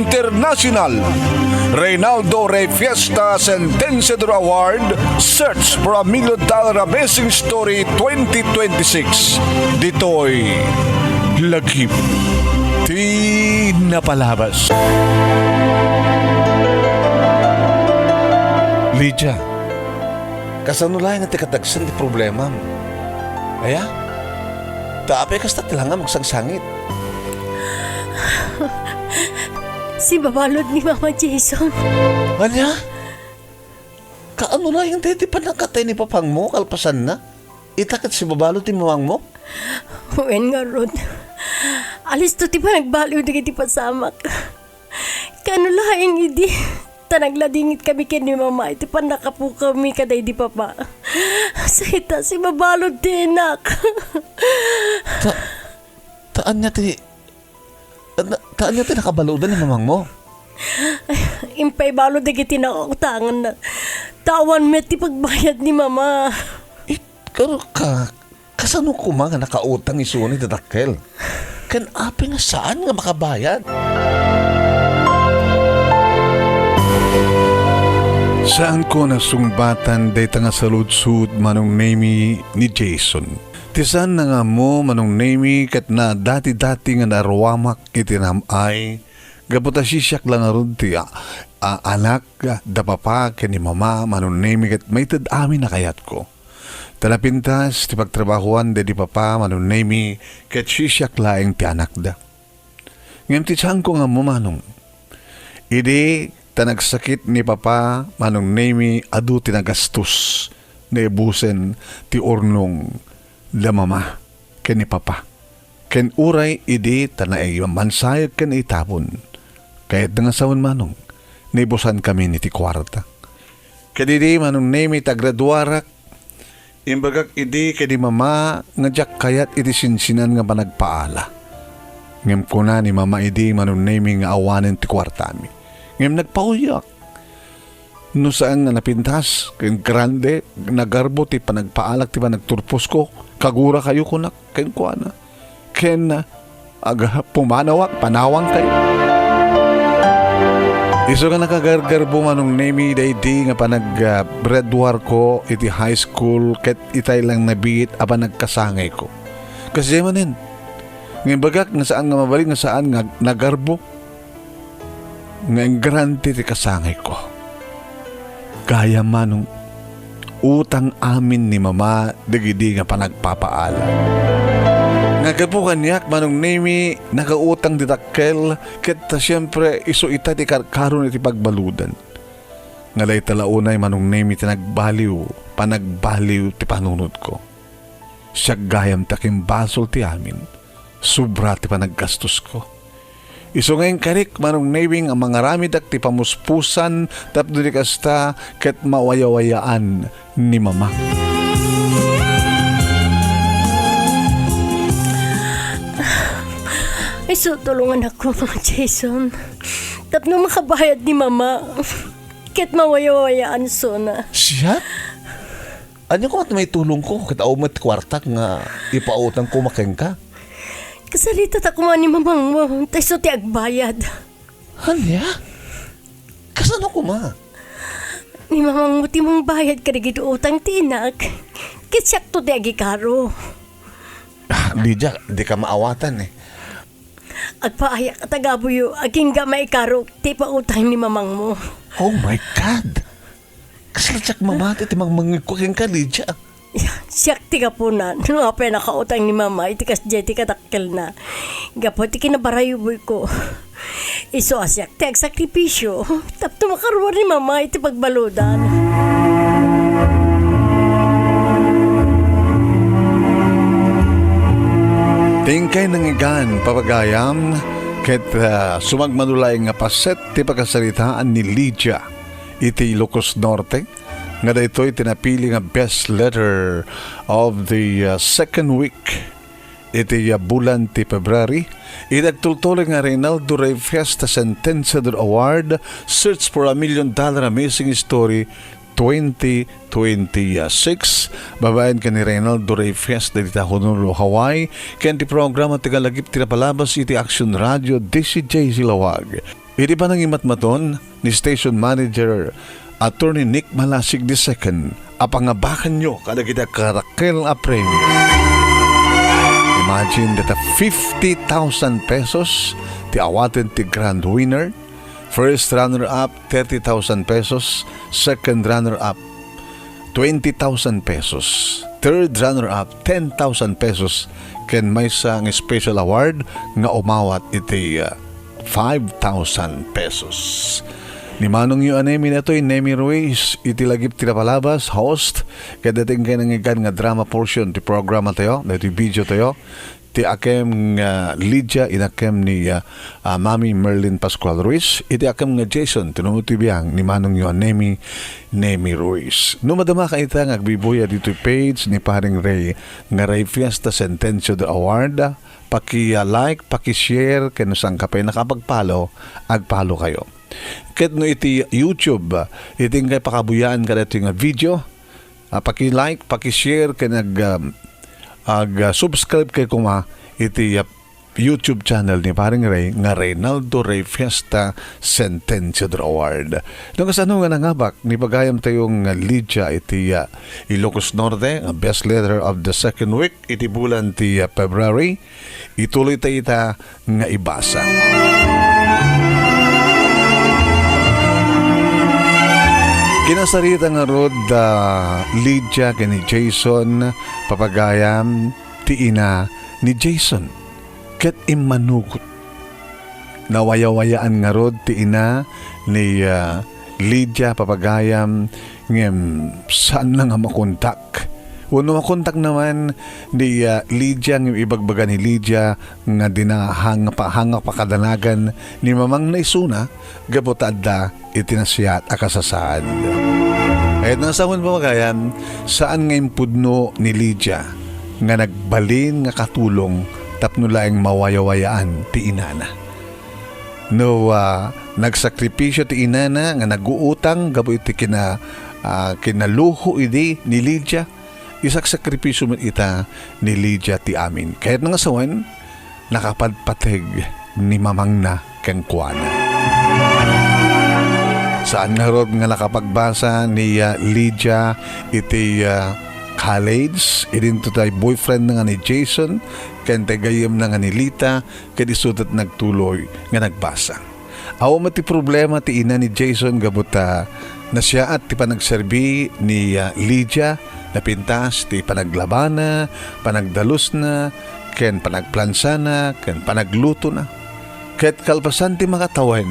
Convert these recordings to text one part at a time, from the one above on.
International Reynaldo Rey Fiesta SENTENSIADOR Award Search for a $1 Million Amazing Story 2026. Dito'y lagip di napalabas. Lydia, kasanulay nga tikatagsan di problema mo. Kaya, taapay kasta tilanga magsangsangit. Si babalod ni Mama Jason. Anya? Kaano na yung titi pa nakatay ni papang mo, kalpasan na? Itakit si babalod ni mamang mo? Uwen nga, Rod. Alis to ti pa nagbaliw na kiti pasamak. Kano lahing idi. Tanagladingit kami kin ni Mama. Iti pa nakapu kami kaday di papa. Sa si babalod ti enak. Taan niya ti nakabalodan ni mamang mo? Impay balod na kiti nakautangan na. Tawan met ti pagbayad ni Mama. Pero kasano ko mga nakautang isunod na dakkel? Kan api nga saan nga makabayad? Saan ko nasungbatan day nga saludsud manong name ni Jason. Tisan na nga mo manong name kat na dati-dati nga narwamak itinamay. Gabuta sisyak lang nga ron ti anak da papa ken ni mama manong name kat may tad amin na kayat ko. Talapintas ti pagtrabahuan de di papa manong name kat sisyak laeng ti anak da. Ngayon ti saan ko nga mo manong. Idi tanagsakit ni papa manong name adu tinagastos na ibusen ti ornong da mama ken ni papa. Ken uray idi tanay mansayag ken itapon. Kahit nga sawon manong naibusan kami ni ti kwarta. Kadidi manong name tagraduarak imbagak idi kadi mama nga jak kayat iti sinsinan nga panagpaala. Ngem kuna ni mama idi manong name nga awanen ti kwartami. Ngem nagpauyak. No saan nga napintas, ken grande, nagarbo ti panagpaalak ti panagturpos ko, kagura kayo kunak, ken kuana. Ken aga pumanawak, panawang kayo. Iso ka nakagargarbo manong name day nga panag-breadwar ko iti high school ket itay lang nabit apan nagkasangay ko. Kasi manin, ngayon bagak nga saan nga mabalik nga saan nga nagarbo nga grante ti kasangay ko. Kaya manong utang amin ni mama digidi nga panagpapaala. Nagabukan niyak manong name nagautang didakkel ket siyempre iso ita ti karon iti pagbaludan. Ngalay talaunay manong name ti panagbaliw ti panunod ko. Siya gayam takim basol ti amin. Sobra ti panaggastos ko. Iso ngayon karik manong naming ang mga ramidak ti pamuspusan tapno di kasta ket mawayawayaan ni mama. Iso tulungan ako mga Jason. Tapno makabayad ni Mama. Ket mawayawayaan so na. Siya? Ano ko at may tulong ko ket aumat kwartak nga ipautang ko makeng ka? Kasalitat ako man ni mamang mo. Taiso ti agbayad. Hanya? Kasano ko ma? Ni mamang mo ti mong bayad karigid utang tinak. Ket sakto ti agikaro. Lydia, di ka maawatan eh. Agpaayak at agabuyo, aging gamay karo, ti pa utang ni mamang mo. Oh my God! Kasalitsak mamati, ti mangmangikukin ka, Lydia. Siyak ti ka po na, nung apay nakautang ni mama, iti kas jay ti katakkel na. Gapo ti kinabarayuboy ko. Iso asyak ti agsakripisyo, tapto makaruan ni mama, iti pagbaludan. Tingkay nangigan papagayam ket sumagmanulay nga paset ti pagkasalitaan ni Lydia iti Ilocos Norte nga daytoy tinapili nga best letter of the second week iti bulan ti February. Idagtultuloy nga Reynaldo Rey Fiesta SENTENSIADOR Award Search for a $1 Million Amazing Story 2026. Babayan ka ni Reynaldo Rey Fiesta dita Honolulu, Hawaii. Ken ti programa tigalagip tinapalabas iti Action Radio DCJ Silawag. Iti pa nang imatmaton ni Station Manager Attorney Nick Malasig II, apangabakan nyo kada kita karakel a premyo. Imagine that 50,000 pesos ti awaten ti grand winner. First runner-up, 30,000 pesos. Second runner-up, 20,000 pesos. Third runner-up, 10,000 pesos. Ken may isang special award nga umawat iti 5,000 pesos. Ni Manong yu anemi na ito, Nemi Ruiz, iti lagip tinapalabas, host, kaya dating kayo nangigan nga drama portion ti programa tayo, iti video tayo, ti akem nga Lydia, inakem ni Mami Merlin Pascual Ruiz, iti akem nga Jason, tinumutibiyang ni Manong yu anemi, Nemi Ruiz. Numadama ka ita nga agbibuya dito page ni Paring Ray, nga Ray Fiesta Sentensiador Award, paki-like, paki-share, kaya sang kapay nakapagpalo, agpalo kayo. Ket no iti YouTube, iti ngay pakabuyaan ka dito nga video, paki-like, paki-share, kaya subscribe kay kuma iti YouTube channel ni Paring Ray nga Reynaldo Ray Fiesta Sentensiador Award. Nung kasano nga nangabak ni pagayam tayong Lydia iti Ilocos Norte, best letter of the second week iti bulan ti February. Ituloy tayo ita nga ibasa. Kinasarita nga rod Lydia kani Jason papagayam ti ina ni Jason ket imanugot. Nawaya-wayaan nga rod ti ina ni Lydia papagayam ngem saan na nga makontak. Uno makontak naman ni Lydia ng ibagbaga ni Lydia nga dinahang pa kadanagan ni mamang naisuna gabotadda itinasiyat akasasaad. Kahit nasawon pa magayan, saan ngayon pudno ni Lydia nga nagbalin nga katulong tapno laing mawayawayaan ti inana. No, nagsakripisyo ti inana nga naguutang gabo iti kinaluho idi ni Lydia. Isak sakripisyo mo ita ni Lydia ti amin. Kahit nga sawan, nakapadpateg ni mamang na kang kuwana. Saan nga rod nga nakapagbasa ni Lydia iti college, idin to tayo boyfriend na nga ni Jason, kaya gayam na nga ni Lita, kaya isudat nagtuloy nga nagbasa. Awa mati problema ti ina ni Jason gabuta na siya at ti panagserbi ni Lydia, napintas ti panaglabana, panagdalus na, ken panagplansa na, ken panagluto na. Ket kalpasan ti makatawan,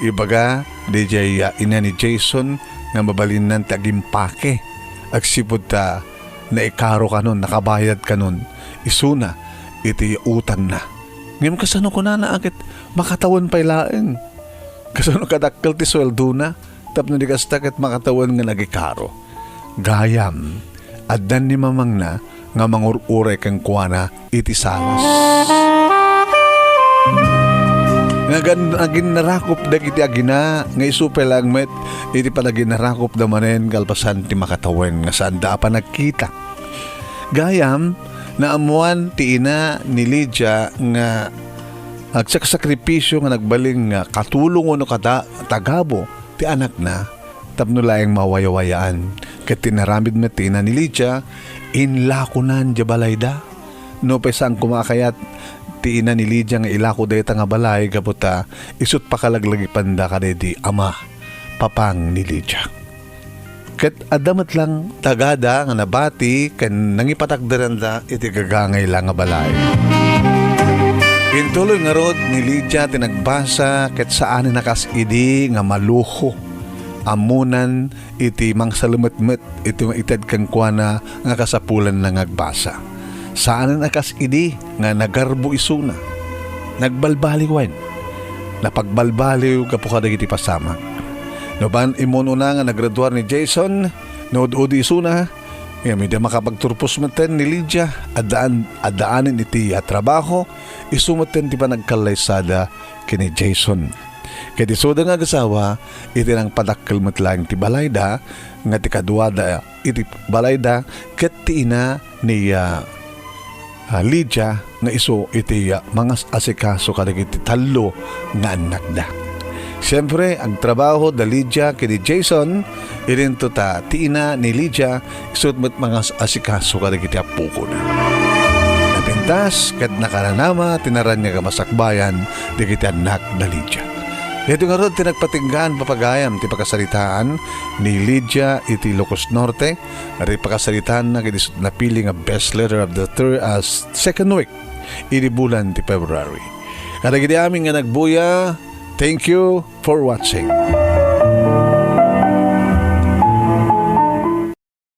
ibaga, DJ ina ni Jason nga mabalin nan ti agimpake. Agsipod ta na ikaro ka nun, nakabayad ka nun, isuna, iti utang na. Ngayon kasano ko na akit makatawan pa ilaeng. Kasano kadakkel ti sweldo na, tapno di kastakit makatawan nga nagikaro. Gayam, addan ni mamang na nga mangurure kang kuwana iti salas. Nga narakop dagiti agina nga isupel lang met iti palagi narakop damanen kalpasan ti makatawen nga saan da pa nagkita. Gayam, naamuan ti ina ni Lydia nga agsakripisyo nga nagbaling nga katulong no tagabo ti anak na tapno laeng mawayawayaan. Ket tinaramid met ti ina ni Lydia inlakunan di balayda. No pesang kumakayat ti ina ni Lydia nga ilako dayta nga balay kaputa isut pakalaglagi panda ka di ama papang ni Lydia. Ket adamat lang tagada nga nabati ken nangipatakdaran da iti gagangay lang nga balay. Intuloy nga rod ni Lydia tinagbasa ket saan nakas idi nga maluho amunan iti mangsalumetmet iti maited kang kuana nga kasapulan na ngagbasa. Saan nakas idi nga nagarbo isuna nagbalbaliwan napagbalbaliw kapukadag iti pasama. No ban imono na nga nagraduar ni Jason nood-udi isuna may da makapagturpos maten ni Lydia adaanin iti trabaho isumaten ti panagkalaysada kini Jason. Kaya di soda nga gasawa, iti nang padakkel matlang ti balayda, nga ti kaduada iti balayda, ket ti ina ni Lydia nga iso iti mga asikaso kadagiti talo nga anak da. Siyempre, ang trabaho da Lydia kini Jason, irinto ta tiina ni Lydia isut met mga asikaso kadagiti apuko na. Napintas kat nakaranama tinaran niya kamasakbayan di kiti anak da Lydia. Ito nga ron tinagpatinggan papagayam ti pakasalitaan ni Lydia iti Ilocos Norte at pakasalitaan na kinisot na pili nga best letter of the second week iti bulan ti February. Kada gidi amin nga nagbuya, thank you for watching.